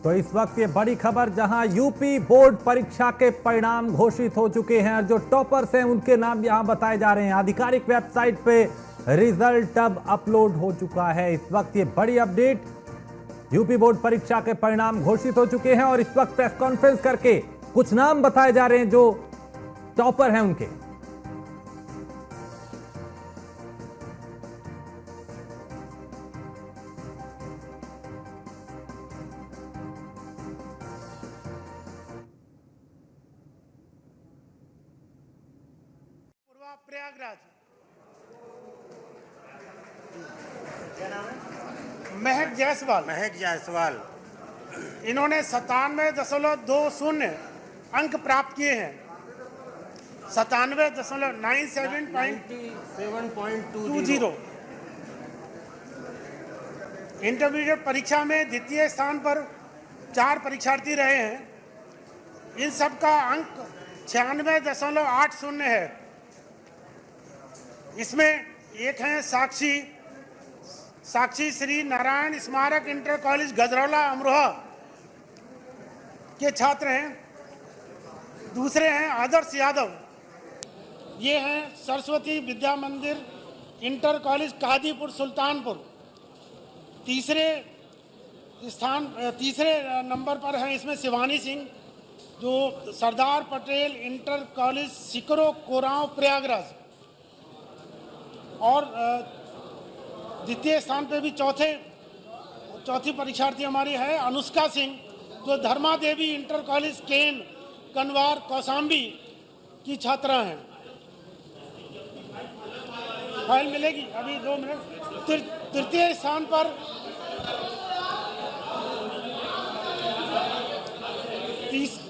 तो इस वक्त ये बड़ी खबर, जहां यूपी बोर्ड परीक्षा के परिणाम घोषित हो चुके हैं और जो टॉपर्स हैं उनके नाम यहां बताए जा रहे हैं। आधिकारिक वेबसाइट पे रिजल्ट अब अपलोड हो चुका है। इस वक्त ये बड़ी अपडेट, यूपी बोर्ड परीक्षा के परिणाम घोषित हो चुके हैं और इस वक्त प्रेस कॉन्फ्रेंस करके कुछ नाम बताए जा रहे हैं जो टॉपर हैं उनके। प्रयागराज। क्या नाम है? महक जायसवाल। महक जायसवाल। इन्होंने 97.20 अंक प्राप्त किए हैं। 97.97.20। इंटरमीडिएट परीक्षा में द्वितीय स्थान पर 4 परीक्षार्थी रहे हैं। इन सब का अंक 96.80 है। इसमें एक हैं साक्षी श्री नारायण स्मारक इंटर कॉलेज गजरौला अमरोहा के छात्र हैं। दूसरे हैं आदर्श यादव, ये हैं सरस्वती विद्या मंदिर इंटर कॉलेज कादीपुर सुल्तानपुर। तीसरे नंबर पर हैं इसमें शिवानी सिंह, जो सरदार पटेल इंटर कॉलेज सिकरो कोरांव प्रयागराज। और द्वितीय स्थान पे भी चौथी परीक्षार्थी हमारी है अनुष्का सिंह, जो धर्मा देवी इंटर कॉलेज केन कनवार कौसाम्बी की छात्रा हैं। फाइल मिलेगी अभी 2 मिनट। तृतीय स्थान पर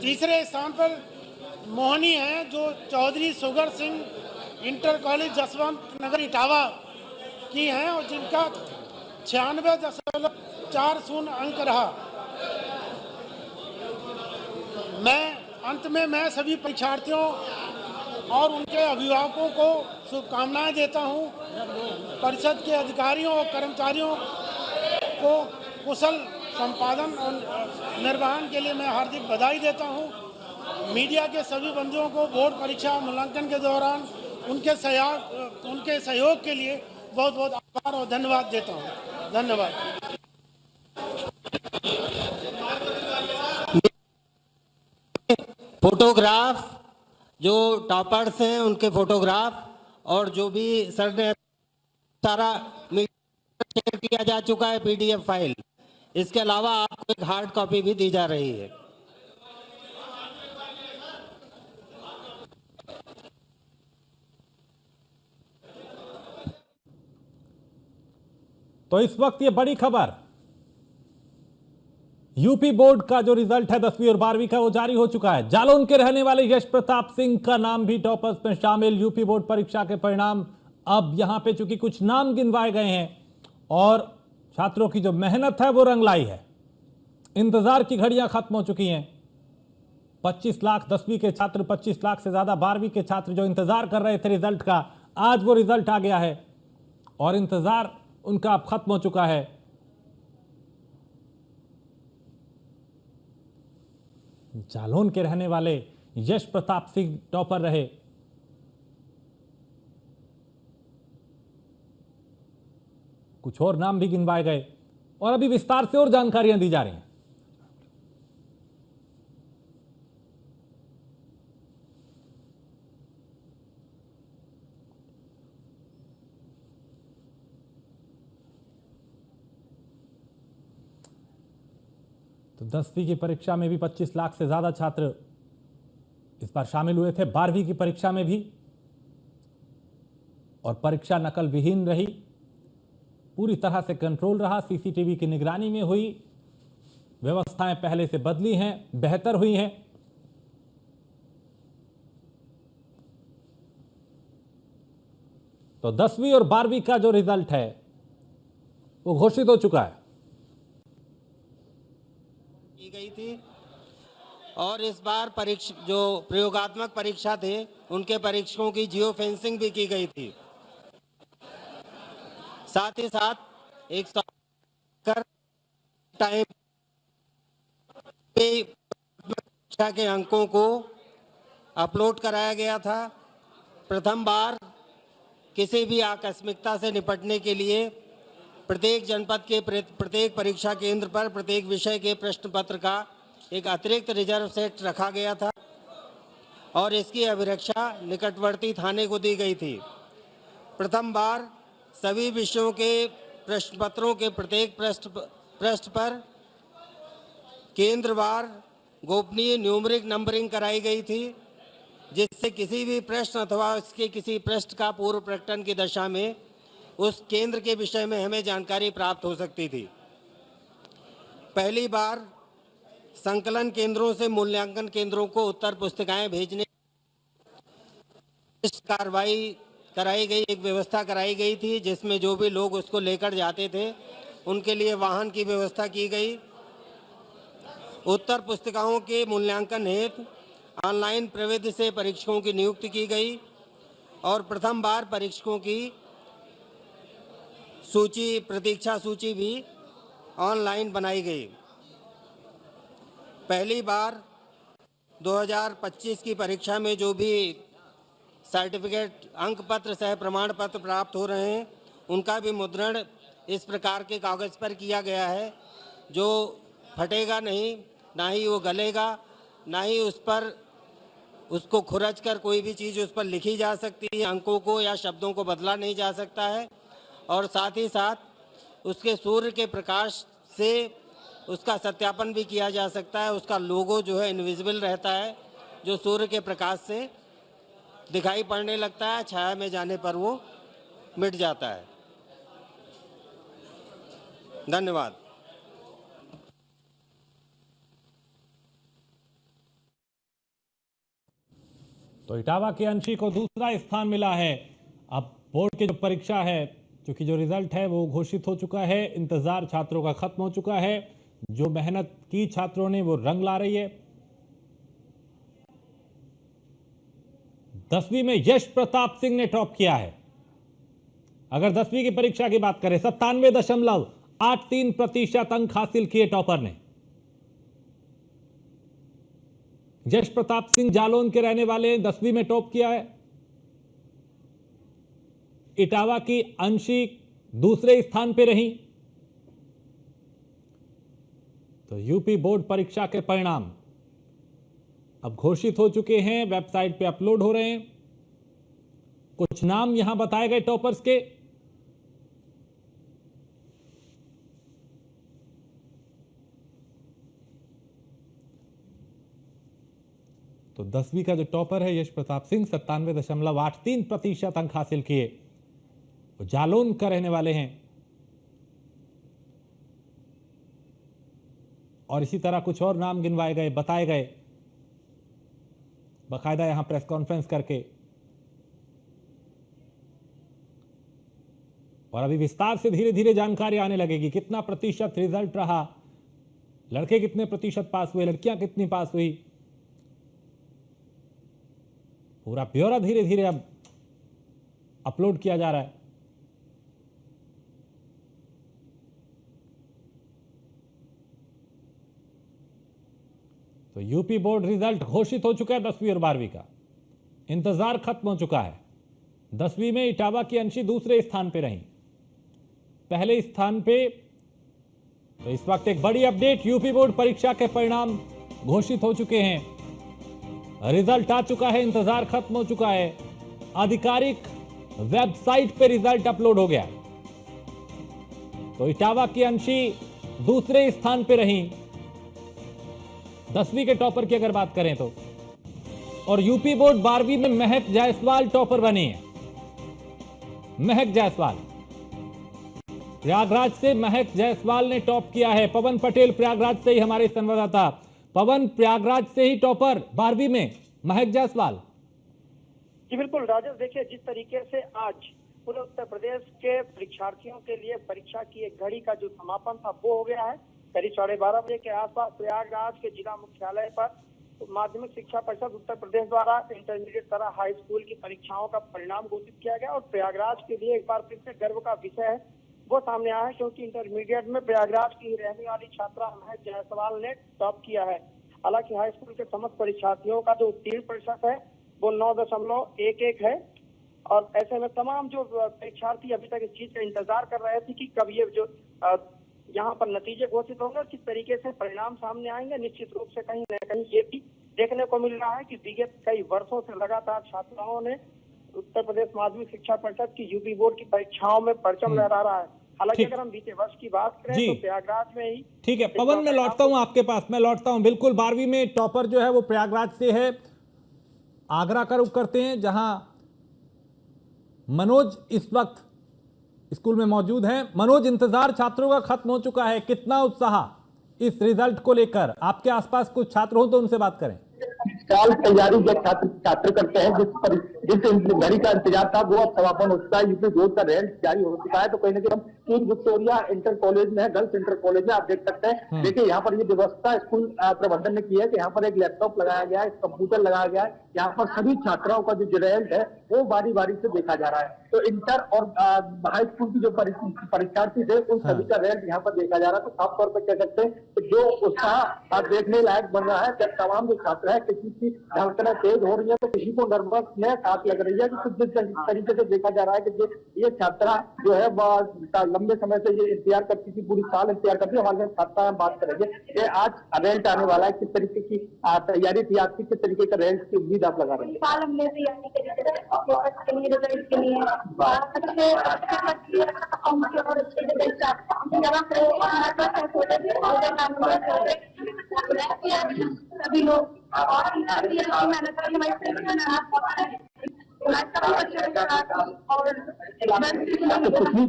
तीसरे स्थान पर मोहनी हैं, जो चौधरी सुगर सिंह इंटर कॉलेज जसवंत नगर इटावा की हैं और जिनका 96.40 अंक रहा। अंत में मैं सभी परीक्षार्थियों और उनके अभिभावकों को शुभकामनाएं देता हूं। परिषद के अधिकारियों और कर्मचारियों को कुशल संपादन और निर्वहन के लिए मैं हार्दिक बधाई देता हूं। मीडिया के सभी बंधुओं को बोर्ड परीक्षा मूल्यांकन के दौरान उनके सहयोग के लिए बहुत बहुत आभार और धन्यवाद देता हूँ। धन्यवाद। फोटोग्राफ, जो टॉपर्स हैं उनके फोटोग्राफ और जो भी सर ने सारा शेयर किया जा चुका है PDF फाइल। इसके अलावा आपको एक हार्ड कॉपी भी दी जा रही है। तो इस वक्त ये बड़ी खबर, यूपी बोर्ड का जो रिजल्ट है 10वीं और 12वीं का, वो जारी हो चुका है। जालौन के रहने वाले यश प्रताप सिंह का नाम भी टॉपर्स में शामिल। यूपी बोर्ड परीक्षा के परिणाम अब यहां पे चूंकि कुछ नाम गिनवाए गए हैं और छात्रों की जो मेहनत है वो रंग लाई है। इंतजार की घड़ियां खत्म हो चुकी हैं। 25 लाख 10वीं के छात्र, 25 लाख से ज्यादा 12वीं के छात्र जो इंतजार कर रहे थे रिजल्ट का, आज वो रिजल्ट आ गया है और इंतजार उनका अब खत्म हो चुका है। जालौन के रहने वाले यश प्रताप सिंह टॉपर रहे। कुछ और नाम भी गिनवाए गए और अभी विस्तार से और जानकारियां दी जा रही हैं। तो 10वीं की परीक्षा में भी 25 लाख से ज्यादा छात्र इस बार शामिल हुए थे। 12वीं की परीक्षा में भी, और परीक्षा नकल विहीन रही, पूरी तरह से कंट्रोल रहा, CCTV की निगरानी में हुई। व्यवस्थाएं पहले से बदली हैं, बेहतर हुई हैं। तो 10वीं और 12वीं का जो रिजल्ट है वो घोषित हो चुका है। की गई थी और इस बार जो प्रयोगात्मक परीक्षा थे उनके परीक्षकों की जियो फेंसिंग भी की गई थी। साथ ही साथ 100 कर टाइम परीक्षा के अंकों को अपलोड कराया गया था। प्रथम बार किसी भी आकस्मिकता से निपटने के लिए प्रत्येक जनपद के प्रत्येक परीक्षा केंद्र पर प्रत्येक विषय के प्रश्न पत्र का एक अतिरिक्त रिजर्व सेट रखा गया था और इसकी अभिरक्षा निकटवर्ती थाने को दी गई थी। प्रथम बार सभी विषयों के प्रश्न पत्रों के प्रत्येक पृष्ठ पर केंद्रवार गोपनीय न्यूमरिक नंबरिंग कराई गई थी, जिससे किसी भी प्रश्न अथवा उसके किसी पृष्ठ का पूर्व प्रकटन की दशा में उस केंद्र के विषय में हमें जानकारी प्राप्त हो सकती थी। पहली बार संकलन केंद्रों से मूल्यांकन केंद्रों को उत्तर पुस्तिकाएं भेजने की कार्रवाई कराई गई, एक व्यवस्था कराई गई थी, जिसमें जो भी लोग उसको लेकर जाते थे उनके लिए वाहन की व्यवस्था की गई। उत्तर पुस्तिकाओं के मूल्यांकन हेतु ऑनलाइन प्रविधि से परीक्षकों की नियुक्ति की गई और प्रथम बार परीक्षकों की सूची, प्रतीक्षा सूची भी ऑनलाइन बनाई गई। पहली बार 2025 की परीक्षा में जो भी सर्टिफिकेट, अंक पत्र सह प्रमाण पत्र प्राप्त हो रहे हैं, उनका भी मुद्रण इस प्रकार के कागज़ पर किया गया है जो फटेगा नहीं, ना ही वो गलेगा, ना ही उस पर उसको खुरच कर कोई भी चीज़ उस पर लिखी जा सकती है, अंकों को या शब्दों को बदला नहीं जा सकता है। और साथ ही साथ उसके सूर्य के प्रकाश से उसका सत्यापन भी किया जा सकता है। उसका लोगो जो है इनविजिबल रहता है, जो सूर्य के प्रकाश से दिखाई पड़ने लगता है, छाया में जाने पर वो मिट जाता है। धन्यवाद। तो इटावा के अंशी को दूसरा स्थान मिला है। अब बोर्ड की जो परीक्षा है, क्योंकि जो रिजल्ट है वो घोषित हो चुका है, इंतजार छात्रों का खत्म हो चुका है। जो मेहनत की छात्रों ने वो रंग ला रही है। 10वीं में यश प्रताप सिंह ने टॉप किया है। अगर 10वीं की परीक्षा की बात करें, 97.83% अंक हासिल किए टॉपर ने। यश प्रताप सिंह जालौन के रहने वाले 10वीं में टॉप किया है। इटावा की अंशी दूसरे स्थान पे रही। तो यूपी बोर्ड परीक्षा के परिणाम अब घोषित हो चुके हैं, वेबसाइट पे अपलोड हो रहे हैं। कुछ नाम यहां बताए गए टॉपर्स के। तो 10वीं का जो टॉपर है यश प्रताप सिंह 97.83% अंक हासिल किए, वो जालौन का रहने वाले हैं। और इसी तरह कुछ और नाम गिनवाए गए, बताए गए, बाकायदा यहां प्रेस कॉन्फ्रेंस करके। और अभी विस्तार से धीरे धीरे जानकारी आने लगेगी, कितना प्रतिशत रिजल्ट रहा, लड़के कितने प्रतिशत पास हुए, लड़कियां कितनी पास हुई। पूरा ब्यौरा धीरे धीरे अब अपलोड किया जा रहा है। तो यूपी बोर्ड रिजल्ट घोषित हो चुका है 10वीं और 12वीं का। इंतजार खत्म हो चुका है। 10वीं में इटावा की अंशी दूसरे स्थान पे रही। पहले स्थान पे तो इस वक्त एक बड़ी अपडेट, यूपी बोर्ड परीक्षा के परिणाम घोषित हो चुके हैं। रिजल्ट आ चुका है, इंतजार खत्म हो चुका है। आधिकारिक वेबसाइट पे रिजल्ट अपलोड हो गया। तो इटावा की अंशी दूसरे स्थान पे रही 10वीं के टॉपर की अगर बात करें तो। और यूपी बोर्ड 12वीं में महक जायसवाल टॉपर बनी है। महक जायसवाल, प्रयागराज से महक जायसवाल ने टॉप किया है। पवन पटेल प्रयागराज से ही हमारे संवाददाता। पवन, प्रयागराज से ही टॉपर 12वीं में महक जायसवाल। जी बिल्कुल राजेश, देखिए जिस तरीके से आज पूरे उत्तर प्रदेश के परीक्षार्थियों के लिए परीक्षा की एक घड़ी का जो समापन था वो हो गया है। करीब 12:30 बजे के आसपास प्रयागराज के जिला मुख्यालय पर माध्यमिक शिक्षा परिषद उत्तर प्रदेश द्वारा इंटरमीडिएट तरह हाई स्कूल की परीक्षाओं का परिणाम घोषित किया गया। और प्रयागराज के लिए एक बार फिर से गर्व का विषय है वो सामने आया है, क्योंकि इंटरमीडिएट में प्रयागराज की रहने वाली छात्रा महक जायसवाल ने टॉप किया है। हालांकि हाई स्कूल के समस्त परीक्षार्थियों का जो उत्तीर्ण प्रतिशत है वो 9.11 है। और ऐसे में तमाम जो परीक्षार्थी अभी तक इस चीज का इंतजार कर रहे थे कि कब ये जो यहाँ पर नतीजे घोषित होंगे और किस तरीके से परिणाम सामने आएंगे। निश्चित रूप से कहीं न कहीं ये भी देखने को मिल रहा है कि विगत कई वर्षों से लगातार छात्राओं ने उत्तर प्रदेश माध्यमिक शिक्षा परिषद की यूपी बोर्ड की परीक्षाओं में परचम लहरा रहा है। हालांकि अगर हम बीते वर्ष की बात करें तो प्रयागराज में ही। ठीक है पवन, मैं लौटता हूं आपके पास, मैं लौटता हूं। बिल्कुल 12वीं में टॉपर जो है वो प्रयागराज से है। आगरा का रुख करते हैं, जहां मनोज इस वक्त स्कूल में मौजूद हैं। मनोज, इंतजार छात्रों का खत्म हो चुका है, कितना उत्साह इस रिजल्ट को लेकर? आपके आसपास कुछ छात्र हो तो उनसे बात करें। साल तैयारी जब छात्र करते हैं, जिस घड़ी का इंतजार था वो अब समापन हो चुका है। यूपी बोर्ड का रिजल्ट जारी हो चुका है। तो कहीं ना कहीं हम किंग विक्टोरिया इंटर कॉलेज में है, गर्ल्स इंटर कॉलेज में, आप देख सकते हैं। देखिए यहाँ पर ये व्यवस्था स्कूल प्रबंधन ने की है कि यहाँ पर एक लैपटॉप लगाया गया है, एक कंप्यूटर लगाया गया है। यहाँ पर सभी छात्राओं का जो रिजल्ट है वो बारी बारी से देखा जा रहा है। तो इंटर और हाई स्कूल की जो परीक्षार्थी थे उन सभी का रिजल्ट यहाँ पर देखा जा रहा है। तो साफ तौर पर कह सकते हैं कि जो उत्साह देखने लायक बन रहा है। जब तमाम जो छात्र है, किसी की धड़कनें तेज हो रही है तो किसी को नर्वसनेस साथ लग रही है कि कुछ जिस तरीके से देखा जा रहा है कि ये छात्रा जो है लंबे समय से ये इंतजार करती थी, पूरी साल इंतजार करती थी। हमारे छात्रा बात करेंगे कि आज रिजल्ट आने वाला है, किस तरीके की तैयारी थी आपकी, किस तरीके का रिजल्ट की उम्मीद आप लगा रहे हैं? साल हमने तैयारी करी रिजल्ट के लिए सभी लोग मेहनत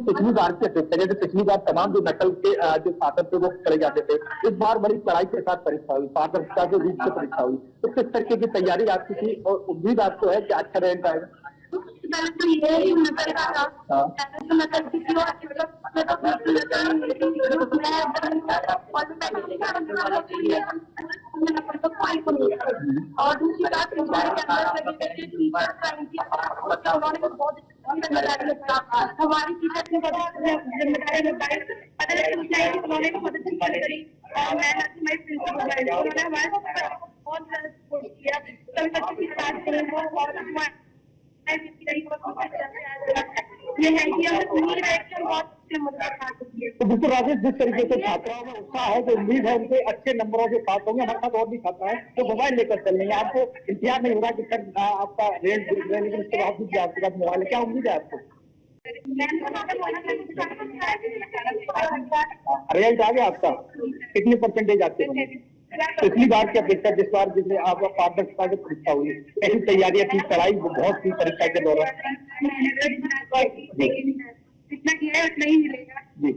पिछली बार की अपेक्षा, जैसे पिछली बार तमाम जो नकल के जो छात्र थे वो चले जाते थे, इस बार बड़ी कड़ाई के साथ परीक्षा हुई, पारदर्शिता के बीच से परीक्षा हुई। तो किस तरीके की तैयारी आपकी थी और उम्मीद आपको है कि अच्छा रिजल्ट आएगा? तो ये नकल का था, नकल की और दूसरी बात उन्होंने बहुत हमारी जिम्मेदारी निभाई, उन्होंने मदद करी। उन्होंने हमारे बहुत सपोर्ट किया, सभी बच्चों की बात करें वो ये है कि उम्मीद है कि बहुत तो बिल्कुल राजेश, जिस तरीके से छात्राओं में उत्साह है तो उम्मीद है उनके अच्छे नंबरों से पास होंगे। हमारे साथ और भी छात्र है तो मोबाइल लेकर चल रहे हैं। आपको इंतजार नहीं हो रहा कि सर आपका रेट लेकिन उसके बाद भी आपके पास मोबाइल है, क्या उम्मीद है आपको? रिजल्ट आ गया आपका, कितनी परसेंटेज आपके होंगे? पिछली बार की अपेक्षा जिस बार जिसमें आपका पारदर्शिता की परीक्षा हुई, ऐसी तैयारियां थी, कड़ाई बहुत थी परीक्षा के दौरान जी।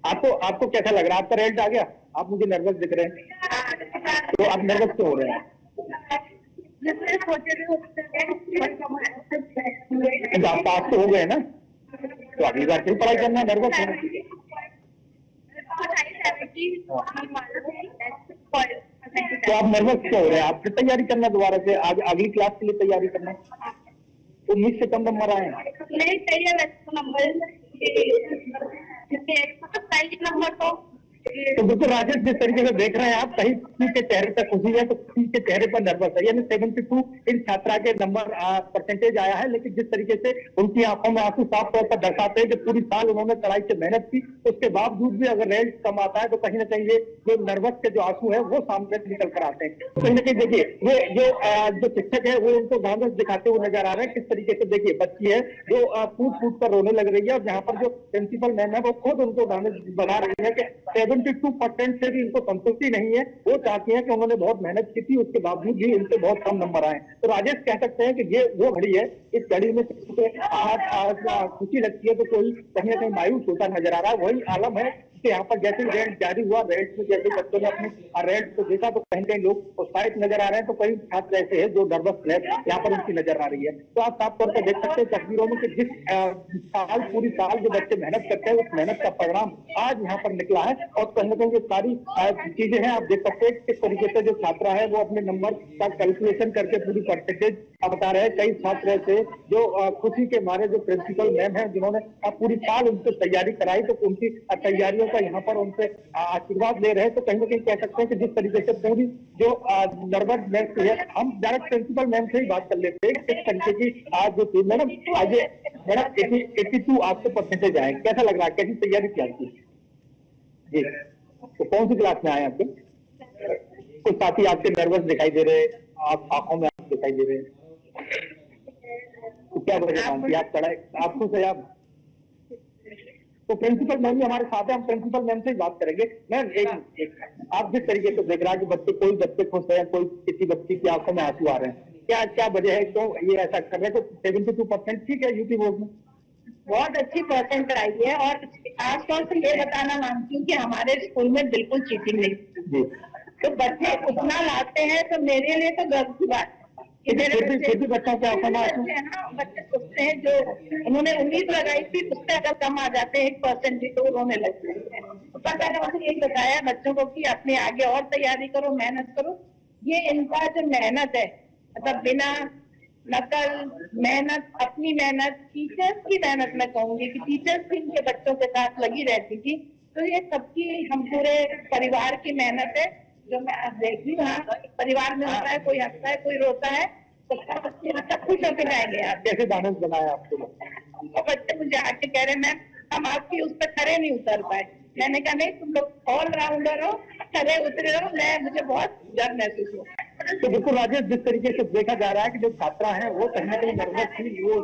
आपको कैसा लग रहा है? आपका रिजल्ट आ गया, आप मुझे नर्वस दिख रहे हैं, तो आप नर्वस क्यों हो रहे हैं? आप पास तो हो गए ना, तो अगली बार फिर पढ़ाई करना, नर्वस होना चाहिए। तो आप नर्वस क्यों हो रहे हैं? आप फिर तैयारी करना दोबारा से, आज अगली क्लास के लिए तैयारी करना। 19 से कम नंबर आए हैं? नहीं सही है नंबर तो बिल्कुल राजेश, जिस तरीके से देख रहे हैं आप, कहीं किसी के चेहरे पर खुशी है तो किसी के चेहरे पर नर्वस है। यानी 72 इन छात्रा के नंबर परसेंटेज आया है, लेकिन जिस तरीके से उनकी आंखों में आंसू साफ तौर पर दर्शाते हैं कि पूरी साल उन्होंने कड़ाई से मेहनत की, उसके बावजूद भी अगर रिजल्ट कम आता है तो कहीं ना कहीं ये जो नर्वस के जो आंसू है वो सामने निकल कर आते हैं। तो कहीं ना कहीं देखिए ये जो शिक्षक है वो उनको ढांढस दिखाते हुए नजर आ रहे हैं। किस तरीके से देखिए बच्ची है जो फूट फूट कर रोने लग रही है, और जहाँ पर जो प्रिंसिपल मैम है वो खुद उनको ढांढस बना रही है कि 72% से भी इनको संतुष्टि नहीं है। वो चाहती है कि उन्होंने बहुत मेहनत की थी, उसके बावजूद भी इनसे बहुत कम नंबर आए। तो राजेश, कह सकते हैं कि ये वो घड़ी है, इस घड़ी में खुशी लगती है तो कोई कहीं ना कहीं मायूस होता नजर आ रहा है। वही आलम है कि यहाँ पर जैसे रिजल्ट जारी हुआ, रिजल्ट में जैसे बच्चों ने अपने रिजल्ट को देखा तो कहीं कहीं लोग उत्साहित नजर आ रहे हैं, तो कई छात्र ऐसे हैं जो नर्वस है, यहाँ पर उनकी नजर आ रही है। तो आप साफ तौर पर देख सकते हैं तस्वीरों में कि जिस साल पूरी साल जो बच्चे मेहनत करते हैं उस मेहनत का परिणाम आज यहाँ पर निकला है। और कहीं ना कहीं जो सारी चीजें हैं आप देख सकते हैं किस तरीके से जो छात्रा है वो अपने नंबर का कैलकुलेशन करके पूरी परसेंटेज बता रहे हैं कई छात्र ऐसे जो खुशी के मारे जो प्रिंसिपल मैम है जिन्होंने पूरी साल उनसे तैयारी कराई, तो उनकी तैयारियों का यहाँ पर उनसे आशीर्वाद ले रहे हैं। तो कहीं ना कहीं कह सकते हैं कि जिस तरीके से पूरी जो नर्वस मैम है, हम डायरेक्ट प्रिंसिपल मैम से ही बात कर लेते हैं किस तरीके की आज जो थी। मैडम आज मैडम 82 आपके परसेंटेज आए, कैसा लग रहा है, कैसी तैयारी की आपकी? जी, तो कौन सी क्लास में आए आपके? कुछ साथी आपके नर्वस दिखाई दे रहे, आप आंखों में आप दिखाई दे रहे हैं, तो क्या वजह मानती है? आप चढ़ाए, आप खुश है आप? तो प्रिंसिपल मैम भी हमारे साथ है, हम प्रिंसिपल मैम से ही बात करेंगे। मैम एक आप जिस तरीके से देख रहा है कि बच्चे, कोई बच्चे खुश है, कोई किसी बच्चे की आंखों में आंसू आ रहे हैं, क्या क्या वजह है, क्यों ये ऐसा कर रहे हैं? तो 72% ठीक है यूपी बोर्ड में, बहुत अच्छी परसेंट आई है। और खासतौर से ये बताना मांगती हूँ कि हमारे स्कूल में बिल्कुल चीटिंग नहीं जी। तो बच्चे उतना लाते हैं तो मेरे लिए तो गर्व की बात है कि मेरे बच्चों के आंखों में आंसू, बच्चे सोचते हैं जो उन्होंने उम्मीद लगाई थी उससे अगर कम आ जाते हैं 1% भी तो रोने लगते हैं। बस मैंने यही बताया बच्चों को कि अपने आगे और तैयारी करो, मेहनत करो। ये इनका जो मेहनत है, मतलब बिना नकल मेहनत, अपनी मेहनत, टीचर्स की मेहनत, मैं कहूंगी कि टीचर्स भी इनके बच्चों के साथ लगी रहती थी। तो ये सबकी, हम पूरे परिवार की मेहनत है जो मैं आज देख रही हूँ। परिवार में होता है, कोई हंसता है, कोई रोता है, तो सब खुश होकर जाएंगे। आप कैसे बैलेंस बनाया आपको? और बच्चे मुझे आके कह रहे मैम हम आपकी उस पर खड़े नहीं उतर पाए। मैंने कहा नहीं, तुम लोग ऑलराउंडर हो, खड़े उतरे हो। मुझे बहुत डर महसूस हुआ। तो बिल्कुल राजेश, जिस तरीके से देखा जा रहा है कि जो छात्रा है वो कहीं ना कहीं नर्वस थी, वो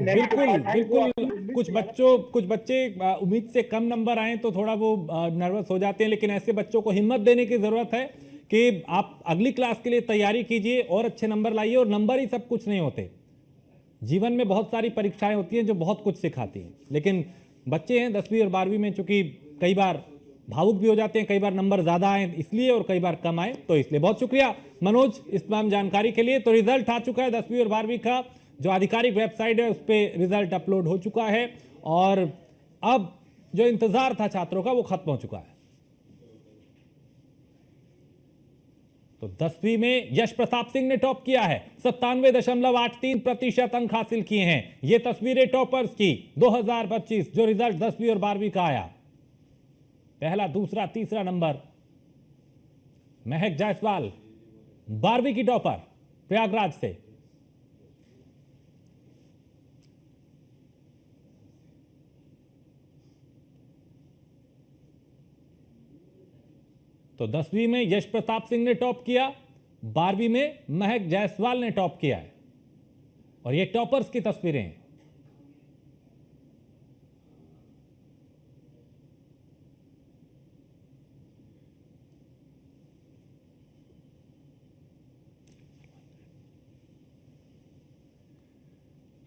बिल्कुल कुछ बच्चे उम्मीद से कम नंबर आए तो थोड़ा वो नर्वस हो जाते हैं, लेकिन ऐसे बच्चों को हिम्मत देने की जरूरत है कि आप अगली क्लास के लिए तैयारी कीजिए और अच्छे नंबर लाइए। और नंबर ही सब कुछ नहीं होते, जीवन में बहुत सारी परीक्षाएं होती हैं जो बहुत कुछ सिखाती हैं। लेकिन बच्चे हैं 10वीं और 12वीं में, चूंकि कई बार भावुक भी हो जाते हैं, कई बार नंबर ज्यादा आए इसलिए और कई बार कम आए तो इसलिए। बहुत शुक्रिया मनोज इस तमाम जानकारी के लिए। तो रिजल्ट आ चुका है 10वीं और 12वीं का, जो आधिकारिक वेबसाइट है उस पर रिजल्ट अपलोड हो चुका है और अब जो इंतजार था छात्रों का वो खत्म हो चुका है। तो 10वीं में यश प्रताप सिंह ने टॉप किया है, 97.83% अंक हासिल किए हैं। ये तस्वीरें टॉपर्स की 2025 जो रिजल्ट 10वीं और 12वीं का आया। पहला, दूसरा, तीसरा नंबर महक जायसवाल 12वीं की टॉपर प्रयागराज से। तो 10वीं में यश प्रताप सिंह ने टॉप किया, 12वीं में महक जायसवाल ने टॉप किया है और ये टॉपर्स की तस्वीरें हैं।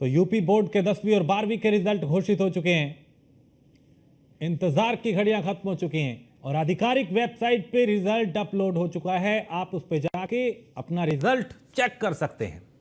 तो यूपी बोर्ड के 10वीं और 12वीं के रिजल्ट घोषित हो चुके हैं, इंतजार की घड़ियां खत्म हो चुकी हैं और आधिकारिक वेबसाइट पे रिजल्ट अपलोड हो चुका है। आप उस पे जाके अपना रिजल्ट चेक कर सकते हैं।